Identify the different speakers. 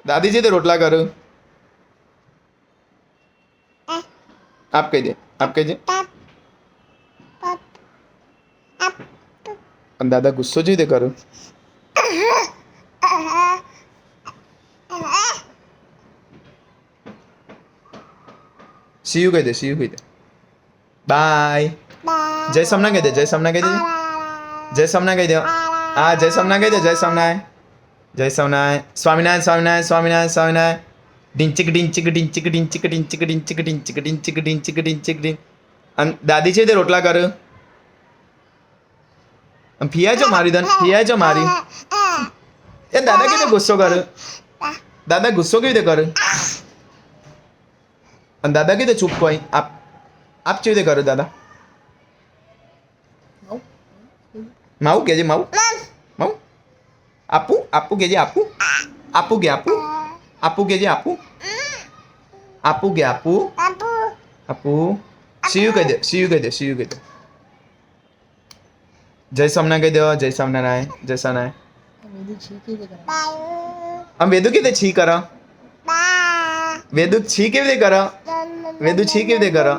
Speaker 1: दादी जी तो रोटला करो आप कह दे आप कह दे दादा गुस्सो जी दे करो सी यू कह दे सी यू कह दे बाय जय समना कह दे जय समना कह दे जय समना कह दे हाँ जय समना कह दे जय समनाय जय समनाय स्वामीनारायण स्वामीनारायण स्वामीनारायण स्वामीनारायण ડિંચક ડિંચક ડિંચક ડિંચક ડિંચક ડિંચક ડિંચક ડિંચક ડિંચક ડિંચક ડિંચ અને દાદી છે તે રોટલા કર ફિયા છો મારી ધન ફિયા છો મારી એ દાદા કેવી રીતે ગુસ્સો કરે દાદા ગુસ્સો કેવી રીતે કરે અને દાદા કેવી રીતે ચૂપ કોઈ આપ કેવી રીતે કરો દાદા માવું કેજે માવું માવું આપું આપું કેજે આપું આપું કે આપું આપું કેજે આપું આપું કે આપું આપું સીયુ કહી દે સીયુ કહી દે સીયુ કહી દે જય સોમનાથ કહી દો જય સોમનારાયણ જય સોમનારાયણ આમ વેદુ કેવી રીતે છી કરો વેદુ છી કેવી રીતે કરો વેદુ છી કેવી રીતે કરો